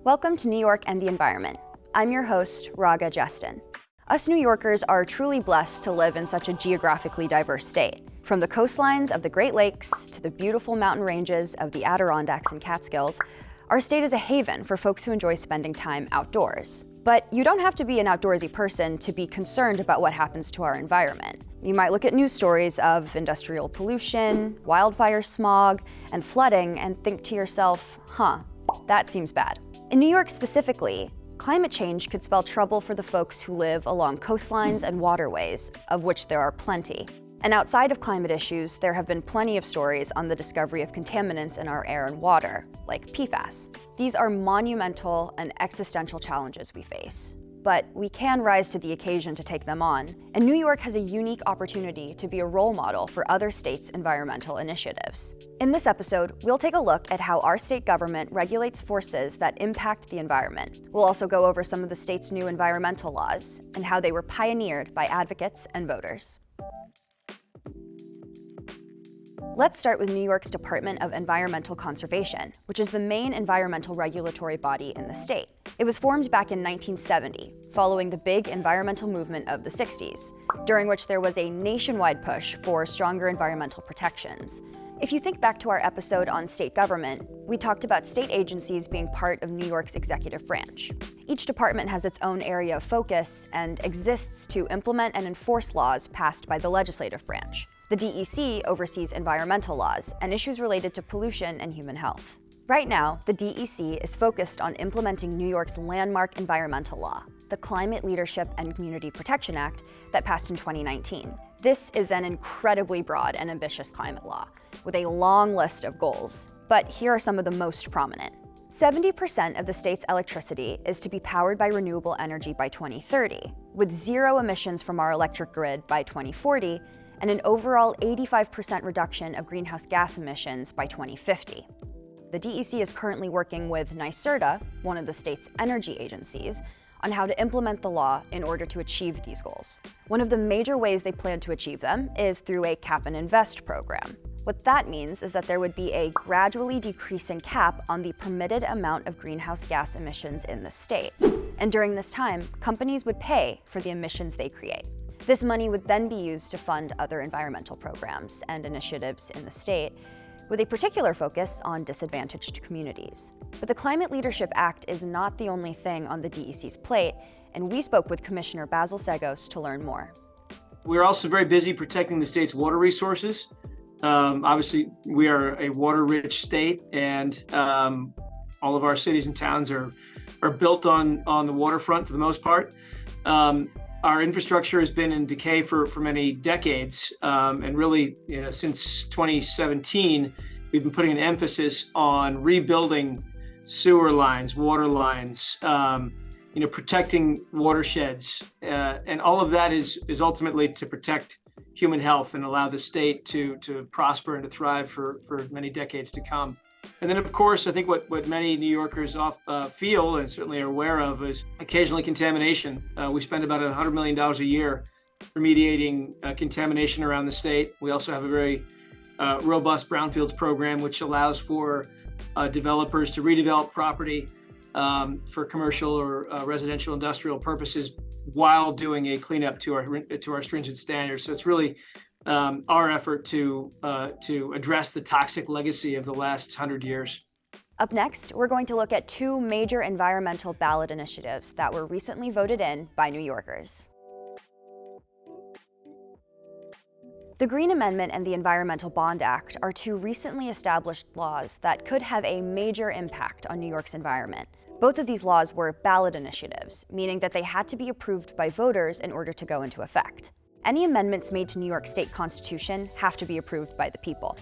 Welcome to New York and the Environment. I'm your host, Raga Justin. Us New Yorkers are truly blessed to live in such a geographically diverse state. From the coastlines of the Great Lakes to the beautiful mountain ranges of the Adirondacks and Catskills, our state is a haven for folks who enjoy spending time outdoors. But you don't have to be an outdoorsy person to be concerned about what happens to our environment. You might look at news stories of industrial pollution, wildfire smog, and flooding and think to yourself, that seems bad. In New York specifically, climate change could spell trouble for the folks who live along coastlines and waterways, of which there are plenty. And outside of climate issues, there have been plenty of stories on the discovery of contaminants in our air and water, like PFAS. These are monumental and existential challenges we face. But we can rise to the occasion to take them on, and New York has a unique opportunity to be a role model for other states' environmental initiatives. In this episode, we'll take a look at how our state government regulates forces that impact the environment. We'll also go over some of the state's new environmental laws and how they were pioneered by advocates and voters. Let's start with New York's Department of Environmental Conservation, which is the main environmental regulatory body in the state. It was formed back in 1970, following the big environmental movement of the 60s, during which there was a nationwide push for stronger environmental protections. If you think back to our episode on state government, we talked about state agencies being part of New York's executive branch. Each department has its own area of focus and exists to implement and enforce laws passed by the legislative branch. The DEC oversees environmental laws and issues related to pollution and human health. Right now, the DEC is focused on implementing New York's landmark environmental law, the Climate Leadership and Community Protection Act that passed in 2019. This is an incredibly broad and ambitious climate law, with a long list of goals. But here are some of the most prominent. 70% of the state's electricity is to be powered by renewable energy by 2030, with zero emissions from our electric grid by 2040, and an overall 85% reduction of greenhouse gas emissions by 2050. The DEC is currently working with NYSERDA, one of the state's energy agencies, on how to implement the law in order to achieve these goals. One of the major ways they plan to achieve them is through a cap and invest program. What that means is that there would be a gradually decreasing cap on the permitted amount of greenhouse gas emissions in the state. And during this time, companies would pay for the emissions they create. This money would then be used to fund other environmental programs and initiatives in the state, with a particular focus on disadvantaged communities. But the Climate Leadership Act is not the only thing on the DEC's plate, and we spoke with Commissioner Basil Seggos to learn more. We're also very busy protecting the state's water resources. Obviously, we are a water-rich state, and all of our cities and towns are built on the waterfront for the most part. Our infrastructure has been in decay for many decades, and really, since 2017, we've been putting an emphasis on rebuilding sewer lines, water lines, protecting watersheds, and all of that is ultimately to protect human health and allow the state to prosper and to thrive for many decades to come. And then, of course, I think what many New Yorkers feel and certainly are aware of is occasionally contamination. We spend about $100 million a year remediating contamination around the state. We also have a very robust brownfields program, which allows for developers to redevelop property for commercial or residential industrial purposes while doing a cleanup to our stringent standards. So it's really our effort to address the toxic legacy of the last 100 years. Up next, we're going to look at two major environmental ballot initiatives that were recently voted in by New Yorkers. The Green Amendment and the Environmental Bond Act are two recently established laws that could have a major impact on New York's environment. Both of these laws were ballot initiatives, meaning that they had to be approved by voters in order to go into effect. Any amendments made to New York State Constitution have to be approved by the people.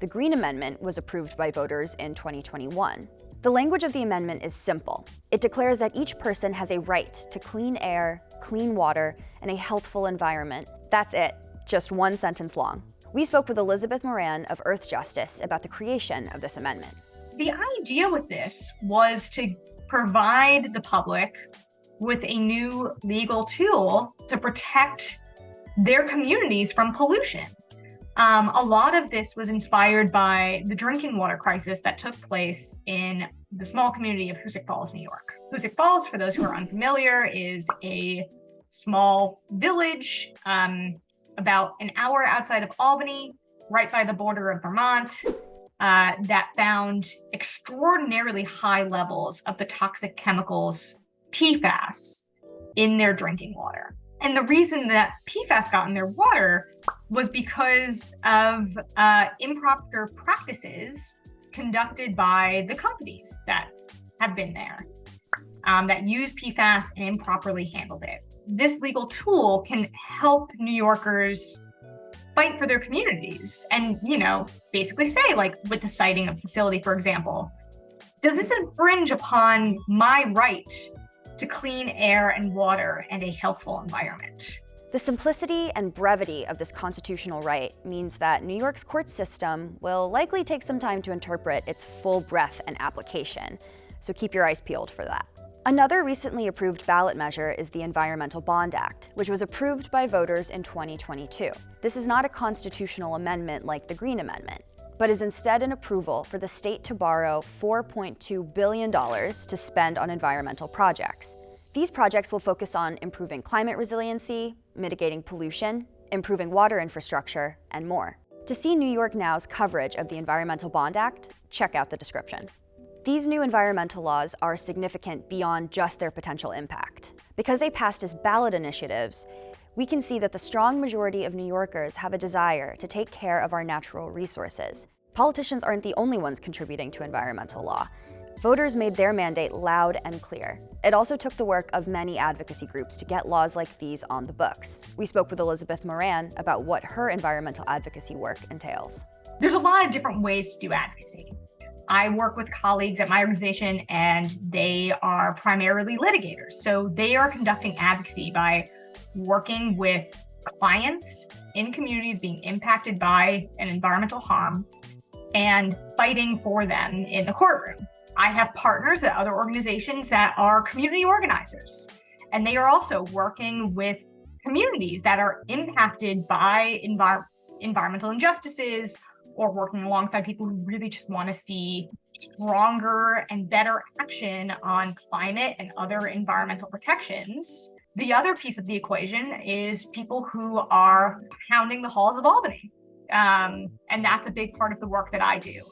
The Green Amendment was approved by voters in 2021. The language of the amendment is simple. It declares that each person has a right to clean air, clean water, and a healthful environment. That's it, just one sentence long. We spoke with Elizabeth Moran of Earthjustice about the creation of this amendment. The idea with this was to provide the public with a new legal tool to protect their communities from pollution. A lot of this was inspired by the drinking water crisis that took place in the small community of Hoosick Falls, New York. Hoosick Falls, for those who are unfamiliar, is a small village about an hour outside of Albany, right by the border of Vermont, that found extraordinarily high levels of the toxic chemicals PFAS in their drinking water. And the reason that PFAS got in their water was because of improper practices conducted by the companies that have been there that used PFAS and improperly handled it. This legal tool can help New Yorkers fight for their communities and, basically say, like with the siting of facility, for example, does this infringe upon my right to clean air and water and a healthful environment? The simplicity and brevity of this constitutional right means that New York's court system will likely take some time to interpret its full breadth and application, so keep your eyes peeled for that. Another recently approved ballot measure is the Environmental Bond Act, which was approved by voters in 2022. This is not a constitutional amendment like the Green Amendment, but is instead an approval for the state to borrow $4.2 billion to spend on environmental projects. These projects will focus on improving climate resiliency, mitigating pollution, improving water infrastructure, and more. To see New York Now's coverage of the Environmental Bond Act, check out the description. These new environmental laws are significant beyond just their potential impact. Because they passed as ballot initiatives, we can see that the strong majority of New Yorkers have a desire to take care of our natural resources. Politicians aren't the only ones contributing to environmental law. Voters made their mandate loud and clear. It also took the work of many advocacy groups to get laws like these on the books. We spoke with Elizabeth Moran about what her environmental advocacy work entails. There's a lot of different ways to do advocacy. I work with colleagues at my organization, and they are primarily litigators. So they are conducting advocacy by working with clients in communities being impacted by an environmental harm and fighting for them in the courtroom. I have partners at other organizations that are community organizers, and they are also working with communities that are impacted by environmental injustices, or working alongside people who really just want to see stronger and better action on climate and other environmental protections. The other piece of the equation is people who are pounding the halls of Albany. And that's a big part of the work that I do.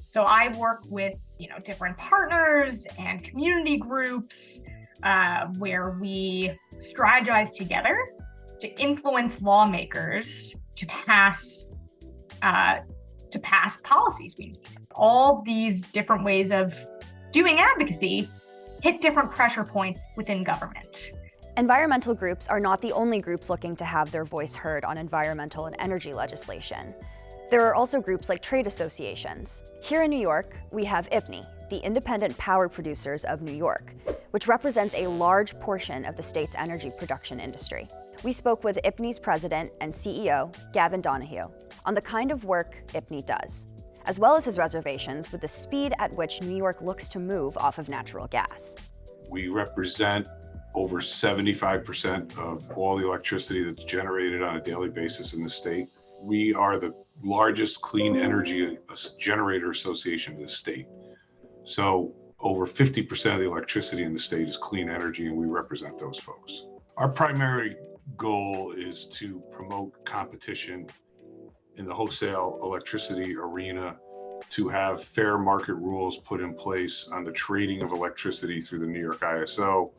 So I work with, different partners and community groups where we strategize together to influence lawmakers to pass policies we need. All these different ways of doing advocacy hit different pressure points within government. Environmental groups are not the only groups looking to have their voice heard on environmental and energy legislation. There are also groups like trade associations. Here in New York, we have IPPNY, the Independent Power Producers of New York, which represents a large portion of the state's energy production industry. We spoke with IPPNY's president and CEO, Gavin Donohue, on the kind of work IPPNY does, as well as his reservations with the speed at which New York looks to move off of natural gas. We represent over 75% of all the electricity that's generated on a daily basis in the state. We are the largest clean energy generator association in the state. So over 50% of the electricity in the state is clean energy, and we represent those folks. Our primary goal is to promote competition in the wholesale electricity arena, to have fair market rules put in place on the trading of electricity through the New York ISO,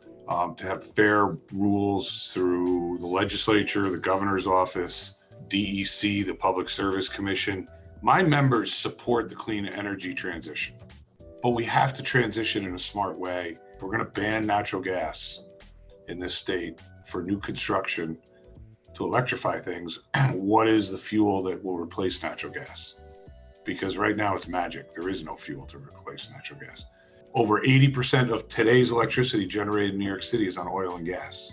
to have fair rules through the legislature, the governor's office, DEC, the Public Service Commission. My members support the clean energy transition, but we have to transition in a smart way. If we're going to ban natural gas in this state for new construction to electrify things, what is the fuel that will replace natural gas? Because right now it's magic. There is no fuel to replace natural gas. Over 80% of today's electricity generated in New York City is on oil and gas.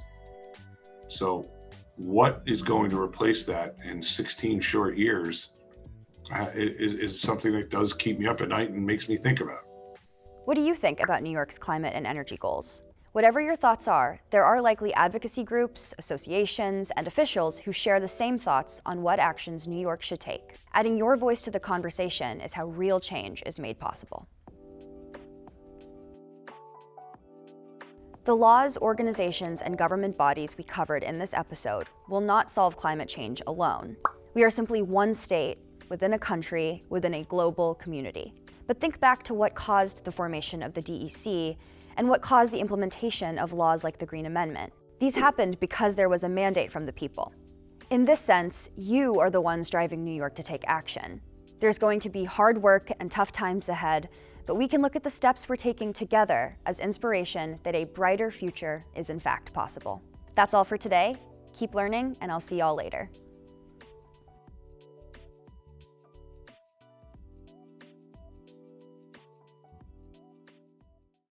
So what is going to replace that in 16 short years is something that does keep me up at night and makes me think about. What do you think about New York's climate and energy goals? Whatever your thoughts are, there are likely advocacy groups, associations, and officials who share the same thoughts on what actions New York should take. Adding your voice to the conversation is how real change is made possible. The laws, organizations, and government bodies we covered in this episode will not solve climate change alone. We are simply one state within a country, within a global community. But think back to what caused the formation of the DEC and what caused the implementation of laws like the Green Amendment. These happened because there was a mandate from the people. In this sense, you are the ones driving New York to take action. There's going to be hard work and tough times ahead, but we can look at the steps we're taking together as inspiration that a brighter future is in fact possible. That's all for today. Keep learning, and I'll see y'all later.